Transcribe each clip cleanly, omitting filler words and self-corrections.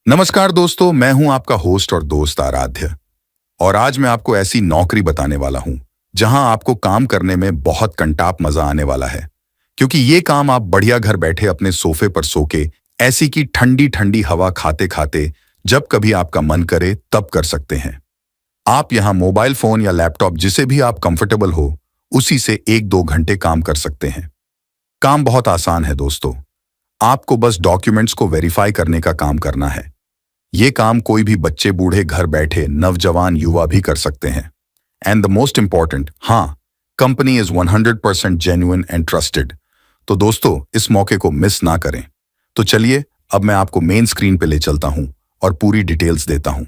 नमस्कार दोस्तों, मैं हूं आपका होस्ट और दोस्त आराध्य। और आज मैं आपको ऐसी नौकरी बताने वाला हूं जहां आपको काम करने में बहुत कंटाप मजा आने वाला है। क्योंकि ये काम आप बढ़िया घर बैठे अपने सोफे पर सो के ऐसी की ठंडी ठंडी हवा खाते खाते जब कभी आपका मन करे तब कर सकते हैं। आप यहाँ मोबाइल फोन या लैपटॉप जिसे भी आप कंफर्टेबल हो उसी से 1-2 घंटे काम कर सकते हैं। काम बहुत आसान है दोस्तों। आपको बस डॉक्यूमेंट्स को वेरीफाई करने का काम करना है। ये काम कोई भी बच्चे बूढ़े घर बैठे नवजवान युवा भी कर सकते हैं। एंड द मोस्ट इंपॉर्टेंट, हाँ, company is 100% genuine and trusted. तो दोस्तों, इस मौके को मिस ना करें। तो चलिए अब मैं आपको मेन स्क्रीन पे ले चलता हूं और पूरी डिटेल्स देता हूं।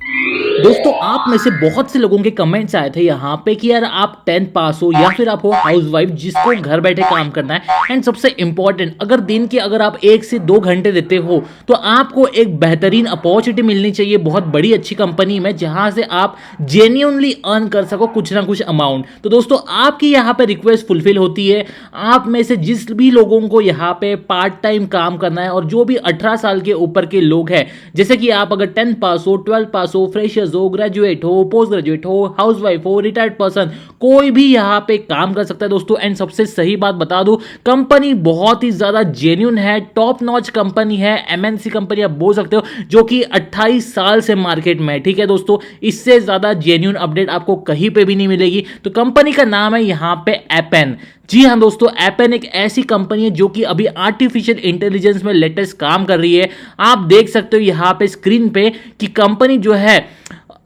दोस्तों, आप में से बहुत से लोगों के कमेंट्स आए थे यहाँ पे कि यार आप 10th पास हो या फिर आप हो हाउसवाइफ जिसको घर बैठे काम करना है। एंड सबसे इंपॉर्टेंट, अगर दिन के अगर आप 1 से 2 घंटे देते हो तो आपको एक बेहतरीन अपॉर्चुनिटी मिलनी चाहिए बहुत बड़ी अच्छी कंपनी में, जहां से आप जेन्युइनली अर्न कर सको कुछ ना कुछ अमाउंट। तो दोस्तों, आपकी यहाँ पे रिक्वेस्ट फुलफिल होती है। आप में से जिस भी लोगों को यहाँ पे पार्ट टाइम काम करना है और जो भी 18 साल के ऊपर के लोग हैं, जैसे कि आप अगर 10th पास हो, 12th पास हो, फ्रेशर्स हो, ग्रेजुएट हो, पोस्ट ग्रेजुएट हो, हाउसवाइफ हो, रिटायर्ड पर्सन, कोई भी यहां पे काम कर सकता है दोस्तों। एंड सबसे सही बात बता दूं, कंपनी बहुत ही ज्यादा जेन्युइन है, टॉप नॉच कंपनी है, एमएनसी कंपनी आप बोल सकते हो, जो कि 28 साल से मार्केट में है। ठीक है दोस्तों, इससे ज्यादा जेन्युइन अपडेट आपको कहीं पे भी नहीं मिलेगी। तो कंपनी का नाम है यहां पे एपेन। जी हाँ दोस्तों, एपेन एक ऐसी कंपनी है जो कि अभी आर्टिफिशियल इंटेलिजेंस में लेटेस्ट काम कर रही है। आप देख सकते हो यहां पे स्क्रीन पे कि कंपनी जो है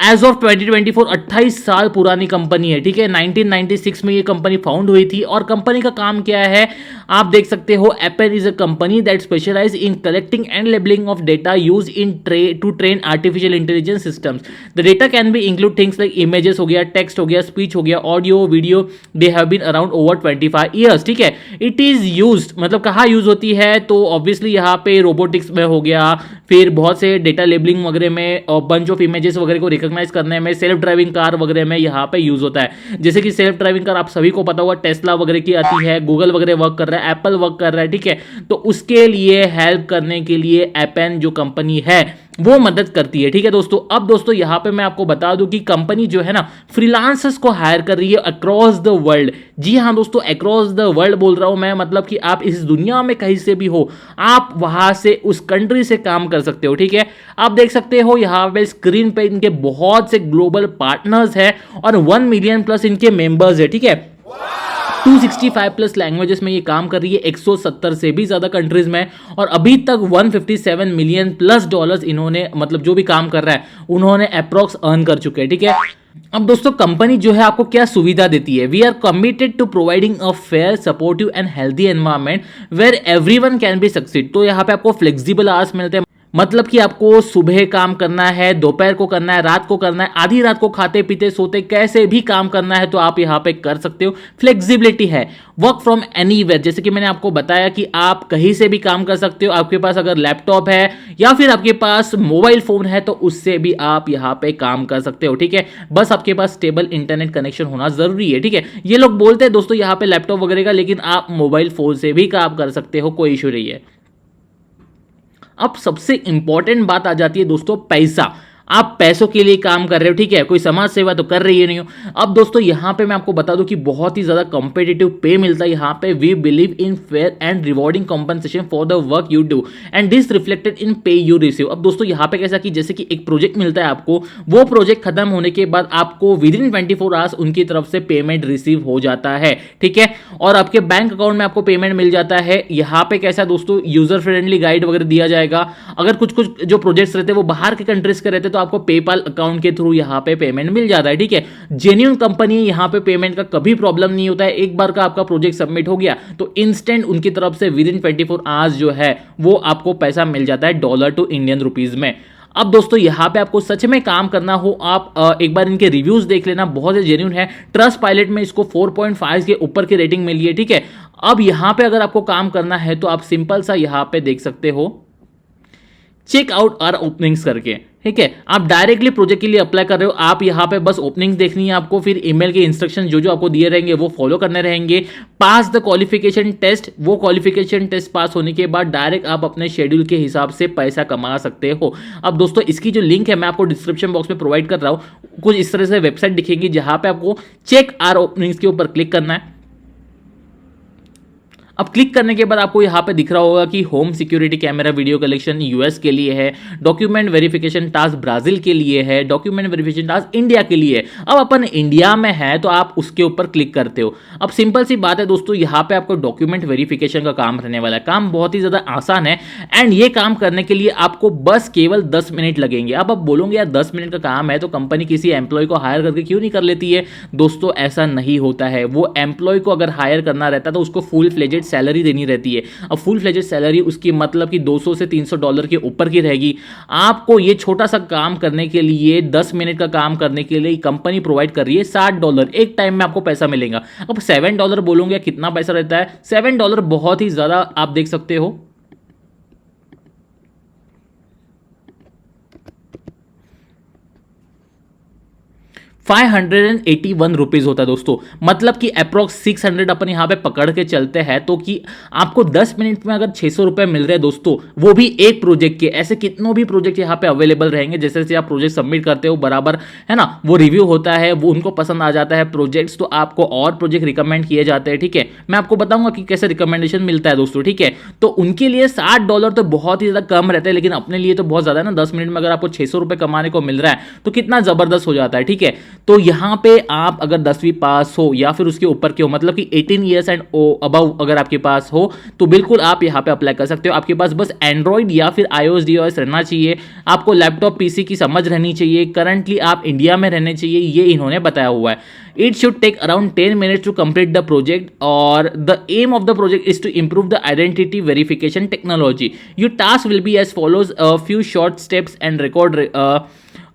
एज ऑफ 2024 28 साल पुरानी कंपनी है। ठीक है, 1996 में ये कंपनी फाउंड हुई थी। और कंपनी का काम क्या है आप देख सकते हो, Appen is a company that specialize in collecting and labelling of data use in to train artificial intelligence systems. The data can be include things like images हो गया, टेक्स्ट हो गया, स्पीच हो गया, audio, video. They have been around over 25 years. ठीक है, it is use मतलब कहाँ यूज होती है, तो ऑब्वियसली यहाँ पे रोबोटिक्स में हो गया, फिर बहुत से डेटा लेबलिंग वगैरह में और बंच ऑफ इमेजेस वगैरह को रिकॉग्नाइज करने में, सेल्फ ड्राइविंग कार वगैरह में यहाँ पे यूज होता है। जैसे कि सेल्फ ड्राइविंग कार आप सभी को पता होगा, टेस्ला वगैरह की आती है, गूगल वगैरह वर्क कर रहा है, एप्पल वर्क कर रहा है। ठीक है, तो उसके लिए हेल्प करने के लिए एपेन जो कंपनी है वो मदद करती है। ठीक है दोस्तों, अब दोस्तों यहाँ पे मैं आपको बता दूं कि कंपनी जो है ना फ्रीलांसर्स को हायर कर रही है अक्रॉस द वर्ल्ड। जी हाँ दोस्तों, अक्रॉस द वर्ल्ड बोल रहा हूं मैं, मतलब कि आप इस दुनिया में कहीं से भी हो, आप वहां से उस कंट्री से काम कर सकते हो। ठीक है, आप देख सकते हो यहाँ पे स्क्रीन पे इनके बहुत से ग्लोबल पार्टनर्स हैं और 1 मिलियन प्लस इनके मेंबर्स है। ठीक है, 265 प्लस लैंग्वेजेस में ये काम कर रही है, 170 से भी ज्यादा कंट्रीज में। और अभी तक 157 मिलियन प्लस डॉलर्स इन्होंने, मतलब जो भी काम कर रहा है उन्होंने अप्रॉक्स अर्न कर चुके हैं। ठीक है, अब दोस्तों कंपनी जो है आपको क्या सुविधा देती है, we are committed to providing a fair, supportive and healthy environment where everyone can be succeed. तो यहाँ पे आपको फ्लेक्सिबल आवर्स मिलते हैं, मतलब कि आपको सुबह काम करना है, दोपहर को करना है, रात को करना है, आधी रात को खाते पीते सोते कैसे भी काम करना है तो आप यहाँ पे कर सकते हो। फ्लेक्सिबिलिटी है, वर्क फ्रॉम एनीवेयर, जैसे कि मैंने आपको बताया कि आप कहीं से भी काम कर सकते हो। आपके पास अगर लैपटॉप है या फिर आपके पास मोबाइल फोन है तो उससे भी आप यहाँ पे काम कर सकते हो। ठीक है, बस आपके पास स्टेबल इंटरनेट कनेक्शन होना जरूरी है। ठीक है, ये लोग बोलते हैं दोस्तों यहाँ पे लैपटॉप वगैरह का, लेकिन आप मोबाइल फोन से भी काम कर सकते हो, कोई इशू नहीं है। अब सबसे इंपॉर्टेंट बात आ जाती है दोस्तों, पैसा। आप पैसों के लिए काम कर रहे हो, ठीक है, कोई समाज सेवा तो कर रही है नहीं हो। अब दोस्तों यहाँ पे मैं आपको बता दूं कि बहुत ही ज्यादा कॉम्पिटिटिव पे मिलता है यहाँ पे। We believe in fair and rewarding compensation for the work you do and this reflected in pay you receive. अब दोस्तों यहाँ पे कैसा कि जैसे कि एक प्रोजेक्ट मिलता है आपको, वो प्रोजेक्ट खत्म होने के बाद आपको विद इन 24 आवर्स उनकी तरफ से पेमेंट रिसीव हो जाता है। ठीक है, और आपके बैंक अकाउंट में आपको पेमेंट मिल जाता है। यहाँ पे कैसा दोस्तों, यूजर फ्रेंडली गाइड वगैरह दिया जाएगा। अगर कुछ कुछ जो प्रोजेक्ट्स रहते हैं वो बाहर के कंट्रीज के रहते हैं तो आपको पेपाल अकाउंट के थ्रू यहाँ पे पेमेंट मिल जाता है। ठीक है, जेन्युइन कंपनी है, यहाँ पे पेमेंट का कभी प्रॉब्लम नहीं होता है। एक बार का आपका प्रोजेक्ट सबमिट हो गया तो इंस्टेंट उनकी तरफ से विद इन 24 आवर्स जो है वो आपको पैसा मिल जाता है डॉलर टू इंडियन रुपीज में। अब दोस्तों यहाँ पे आपको सच में काम करना हो, आप एक बार इनके रिव्यूज देख लेना, बहुत ही जेन्युइन है। ट्रस्ट पायलट में इसको 4.5 के ऊपर की रेटिंग मिली है। ठीक है, अब यहाँ पे अगर आपको काम करना है तो आप सिंपल सा यहाँ पे देख सकते हो चेक आउट आर ओपनिंग्स करके, ठीक है। आप डायरेक्टली प्रोजेक्ट के लिए अप्लाई कर रहे हो, आप यहाँ पे बस ओपनिंग्स देखनी है आपको, फिर ईमेल के इंस्ट्रक्शन जो जो आपको दिए रहेंगे वो फॉलो करने रहेंगे। पास द क्वालिफिकेशन टेस्ट, वो क्वालिफिकेशन टेस्ट पास होने के बाद डायरेक्ट आप अपने शेड्यूल के हिसाब से पैसा कमा सकते हो। अब दोस्तों इसकी जो लिंक है मैं आपको डिस्क्रिप्शन बॉक्स में प्रोवाइड कर रहा हूँ। कुछ इस तरह से वेबसाइट दिखेगी जहाँ पे आपको चेक आर ओपनिंग्स के ऊपर क्लिक करना है। अब क्लिक करने के बाद आपको यहाँ पे दिख रहा होगा कि home security camera video collection US के लिए है, डॉक्यूमेंट वेरिफिकेशन टास्क ब्राजील के लिए है, डॉक्यूमेंट वेरिफिकेशन टास्क इंडिया के लिए है। अब अपन इंडिया में है तो आप उसके ऊपर क्लिक करते हो। अब सिंपल सी बात है दोस्तों, यहाँ पे आपको डॉक्यूमेंट वेरिफिकेशन का काम रहने वाला है। काम बहुत ही ज्यादा आसान है एंड ये काम करने के लिए आपको बस केवल 10 मिनट लगेंगे। अब आप बोलोगे यार 10 मिनट का काम है तो कंपनी किसी एम्प्लॉय को हायर करके क्यों नहीं कर लेती है? दोस्तों ऐसा नहीं होता है। वो एम्प्लॉय को अगर हायर करना रहता है तो उसको फुल फ्लेजेड सैलरी देनी रहती है। अब फुल फ्लेजेड सैलरी उसकी मतलब कि $200 से $300 के ऊपर की रहेगी। आपको ये छोटा सा काम करने के लिए 10 मिनट का काम करने के लिए कंपनी प्रोवाइड कर रही है $60। एक टाइम में आपको पैसा मिलेगा। अब $7 बोलोगे कितना पैसा रहता है? $7 बहुत ही ज्यादा आप देख सकते हो। ₹581 होता है दोस्तों, मतलब कि अप्रोक्स 600 अपन यहाँ पे पकड़ के चलते हैं तो कि आपको 10 मिनट में अगर ₹600 मिल रहे हैं दोस्तों, वो भी एक प्रोजेक्ट के। ऐसे कितनों भी प्रोजेक्ट यहाँ पे अवेलेबल रहेंगे। जैसे जैसे आप प्रोजेक्ट सबमिट करते हो बराबर है ना, वो रिव्यू होता है, वो उनको पसंद आ जाता है प्रोजेक्ट्स, तो आपको और प्रोजेक्ट रिकमेंड किए जाते हैं। ठीक है, मैं आपको बताऊंगा कि कैसे रिकमेंडेशन मिलता है दोस्तों। ठीक है, तो उनके लिए $60 तो बहुत ही ज्यादा कम रहता है, लेकिन अपने लिए तो बहुत ज्यादा है ना। 10 मिनट में अगर आपको ₹600 कमाने को मिल रहा है तो कितना जबरदस्त हो जाता है। ठीक है, तो यहां पे आप अगर 10वीं पास हो या फिर उसके ऊपर के हो, मतलब कि 18 ईयर्स एंड अबव अगर आपके पास हो, तो बिल्कुल आप यहां पे अप्लाई कर सकते हो। आपके पास बस एंड्रॉइड या फिर iOS DOS रहना चाहिए, आपको लैपटॉप पीसी की समझ रहनी चाहिए, करंटली आप इंडिया में रहने चाहिए, ये इन्होंने बताया हुआ है। It should take around 10 minutes to complete the project, or the aim of the project is to improve the identity verification technology. Your task will be as follows: a few short steps and record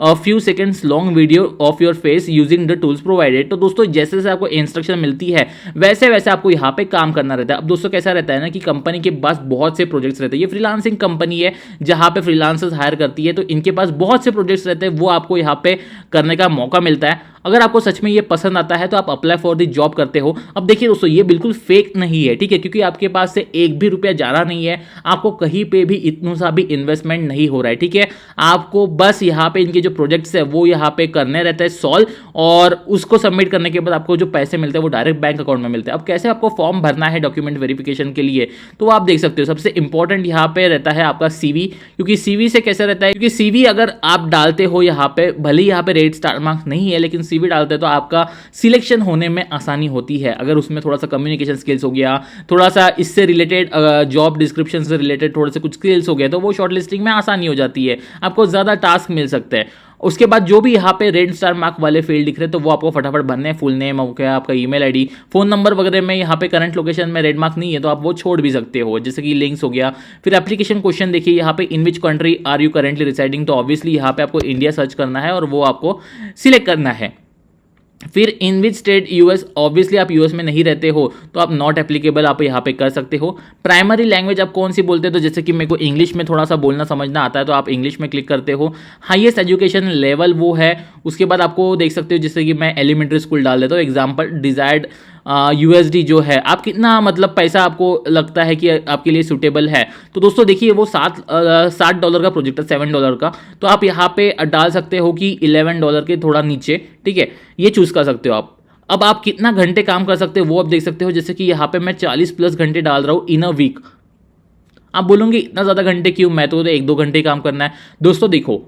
a few seconds long video of your face using the tools provided। तो दोस्तों जैसे जैसे आपको instruction मिलती है वैसे वैसे आपको यहाँ पे काम करना रहता है। अब दोस्तों कैसा रहता है ना कि कंपनी के पास बहुत से प्रोजेक्ट्स रहते हैं। ये फ्रीलांसिंग कंपनी है जहाँ पे फ्रीलांसर्स हायर करती है, तो इनके पास बहुत से प्रोजेक्ट्स रहते हैं, वो आपको यहाँ पे करने का मौका मिलता है। अगर आपको सच में ये पसंद आता है तो आप अप्लाई फॉर द जॉब करते हो। अब देखिए दोस्तों, ये बिल्कुल फेक नहीं है, ठीक है, क्योंकि आपके पास से एक भी रुपया जा रहा नहीं है, आपको कहीं पे भी इतना सा भी इन्वेस्टमेंट नहीं हो रहा है। ठीक है, आपको बस यहाँ पे इनके जो प्रोजेक्ट्स है वो यहाँ पे करने रहते हैं सॉल्व, और उसको सबमिट करने के बाद आपको जो पैसे मिलते हैं वो डायरेक्ट बैंक अकाउंट में मिलते हैं। अब कैसे आपको फॉर्म भरना है डॉक्यूमेंट वेरिफिकेशन के लिए, तो आप देख सकते हो सबसे इंपॉर्टेंट यहाँ पे रहता है आपका CV। क्योंकि CV से कैसे रहता है, क्योंकि CV अगर आप डालते हो यहाँ पे, भले यहाँ पे रेड स्टार मार्क्स नहीं है, लेकिन CV डालते हैं तो आपका सिलेक्शन होने में आसानी होती है। अगर उसमें थोड़ा सा कम्युनिकेशन स्किल्स हो गया, थोड़ा सा इससे रिलेटेड जॉब डिस्क्रिप्शन से रिलेटेड थोड़े से कुछ स्किल्स हो गया, तो वो शॉर्ट लिस्टिंग में आसानी हो जाती है, आपको ज़्यादा टास्क मिल सकते हैं। उसके बाद जो भी यहाँ पे रेड स्टार मार्क वाले फील्ड दिख रहे हैं तो वो आपको फटाफट भरने हैं। फुल नेम हो गया, आपका ईमेल आईडी, फोन नंबर वगैरह में यहाँ पे करंट लोकेशन में रेड मार्क नहीं है तो आप वो छोड़ भी सकते हो, जैसे कि लिंक्स हो गया। फिर एप्लीकेशन क्वेश्चन देखिए यहाँ पे, in which country are you currently residing, तो ऑब्वियसली यहाँ पे आपको इंडिया सर्च करना है और वो आपको सिलेक्ट करना है। फिर इन विच स्टेट यूएस, ऑब्वियसली आप यूएस में नहीं रहते हो तो आप नॉट एप्लीकेबल आप यहाँ पे कर सकते हो। प्राइमरी लैंग्वेज आप कौन सी बोलते हो, तो जैसे कि मेरे को इंग्लिश में थोड़ा सा बोलना समझना आता है तो आप इंग्लिश में क्लिक करते हो। हाईएस्ट एजुकेशन लेवल वो है। उसके बाद आपको देख सकते हो, जैसे कि मैं एलिमेंट्री स्कूल डाल देता हूँ एग्जाम्पल, डिजायर्ड USD जो है, आप कितना मतलब पैसा आपको लगता है कि आपके लिए सूटेबल है। तो दोस्तों देखिए वो $60 का प्रोजेक्ट है, $7 का, तो आप यहाँ पे डाल सकते हो कि $11 के थोड़ा नीचे। ठीक है, ये चूज कर सकते हो आप। अब आप कितना घंटे काम कर सकते हो वो आप देख सकते हो, जैसे कि यहाँ पे मैं 40+ घंटे डाल रहा हूँ इन अ वीक। आप बोलोगे इतना ज़्यादा घंटे क्यों, मैं तो 1-2 घंटे काम करना है। दोस्तों देखो,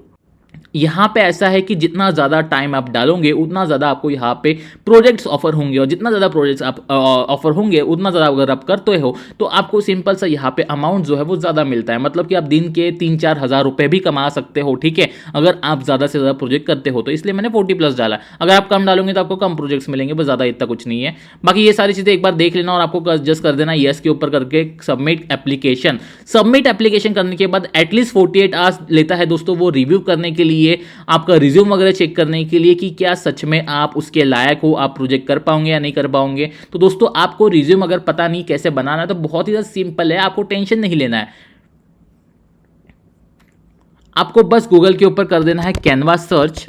यहाँ पे ऐसा है कि जितना ज़्यादा टाइम आप डालोगे उतना ज़्यादा आपको यहाँ पे प्रोजेक्ट्स ऑफर होंगे, और जितना ज़्यादा प्रोजेक्ट्स आप ऑफर होंगे उतना ज़्यादा अगर आप करते हो तो आपको सिंपल सा यहाँ पे अमाउंट जो है वो ज़्यादा मिलता है। मतलब कि आप दिन के 3-4 हज़ार रुपये भी कमा सकते हो। ठीक है, अगर आप ज़्यादा से ज़्यादा प्रोजेक्ट करते हो, तो इसलिए मैंने 40+ डाला। अगर आप कम डालोगे तो आपको कम प्रोजेक्ट्स मिलेंगे, बस ज़्यादा इतना कुछ नहीं है। बाकी ये सारी चीज़ें एक बार देख लेना और आपको जस्ट कर देना येस के ऊपर करके सबमिट एप्लीकेशन। सबमिट एप्लीकेशन करने के बाद एटलीस्ट 48 आवर्स लेता है दोस्तों वो रिव्यू करने के लिए, आपका रिज्यूम वगैरह चेक करने के लिए कि क्या सच में आप उसके लायक हो, आप प्रोजेक्ट कर पाओगे या नहीं कर पाओगे। तो दोस्तों आपको रिज्यूम अगर पता नहीं कैसे बनाना है तो बहुत ही सिंपल है, आपको टेंशन नहीं लेना है। आपको बस गूगल के ऊपर कर देना है कैनवा सर्च।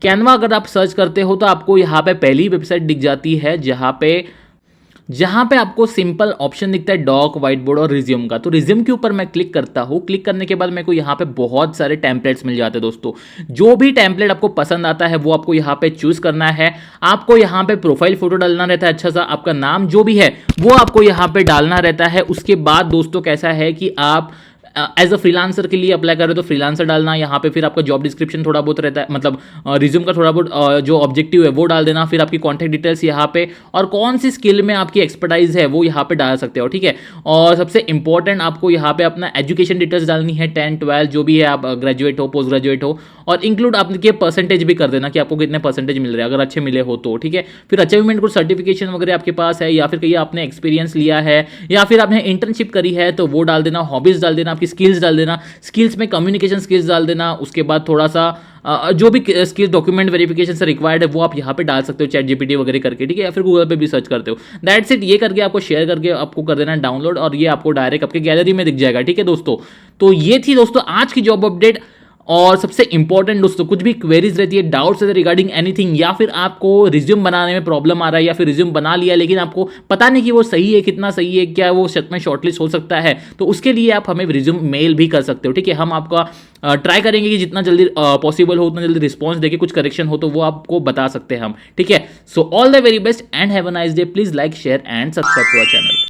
कैनवा अगर आप सर्च करते हो तो आपको यहाँ पे पहली वेबसाइट दिख जाती है जहाँ पे आपको सिंपल ऑप्शन दिखता है डॉक, व्हाइट बोर्ड और रिज्यूम का। तो रिज्यूम के ऊपर मैं क्लिक करता हूँ। क्लिक करने के बाद मेरे को यहाँ पे बहुत सारे टेम्पलेट्स मिल जाते हैं दोस्तों। जो भी टेम्पलेट आपको पसंद आता है वो आपको यहाँ पे चूज करना है। आपको यहाँ पे प्रोफाइल फोटो डालना रहता है, अच्छा सा आपका नाम जो भी है वो आपको यहाँ पे डालना रहता है। उसके बाद दोस्तों कैसा है कि आप एज अ फ्रीलांसर के लिए अप्लाई करें तो फ्रीलांसर डालना यहाँ पे, फिर आपका जॉब डिस्क्रिप्शन थोड़ा बहुत रहता है, मतलब रिज्यूम का थोड़ा बहुत जो ऑब्जेक्टिव है वो डाल देना, फिर आपकी कॉन्टैक्ट डिटेल्स यहाँ पे और कौन सी स्किल में आपकी एक्सपर्टाइज है वो यहाँ पे डाल सकते हो, ठीक है। और सबसे इंपॉर्टेंट आपको यहाँ पे अपना एजुकेशन डिटेल्स डालनी है, 10, 12 जो भी है, आप ग्रेजुएट हो, पोस्ट ग्रेजुएट हो, और इंक्लूड आपके परसेंटेज भी कर देना कि आपको कितने परसेंटेज मिल रहे हैं अगर अच्छे मिले हो तो, ठीक है। फिर अचीवमेंट कुछ सर्टिफिकेशन वगैरह आपके पास है या फिर कहीं आपने एक्सपीरियंस लिया है या फिर आपने इंटर्नशिप करी है तो वो डाल देना, हॉबीज डाल देना, आपकी स्किल्स डाल देना, स्किल्स में कम्युनिकेशन स्किल्स डाल देना। उसके बाद थोड़ा सा जो भी स्किल डॉक्यूमेंट वेरिफिकेशन से रिक्वायर्ड है वो आप यहाँ पे डाल सकते हो, चैट जीपीटी वगैरह करके, ठीक है, या फिर गूगल पे भी सर्च करते हो। That's it. ये करके आपको शेयर करके आपको कर देना डाउनलोड और ये आपको डायरेक्ट आपके गैलरी में दिख जाएगा, ठीक है दोस्तों। तो ये थी दोस्तों आज की जॉब अपडेट। और सबसे इंपॉर्टेंट दोस्तों, कुछ भी क्वेरीज रहती है, डाउट्स है रिगार्डिंग एनीथिंग, या फिर आपको रिज्यूम बनाने में प्रॉब्लम आ रहा है या फिर रिज्यूम बना लिया लेकिन आपको पता नहीं कि वो सही है, कितना सही है, क्या वो सच में शॉर्टलिस्ट हो सकता है, तो उसके लिए आप हमें रिज्यूम मेल भी कर सकते हो, ठीक है। हम आपका ट्राई करेंगे कि जितना जल्दी पॉसिबल हो उतना जल्दी रिस्पॉन्स देके कुछ करेक्शन हो तो वो आपको बता सकते हैं हम, ठीक है। So all the very best and have a nice day. Please like, share and subscribe to our channel.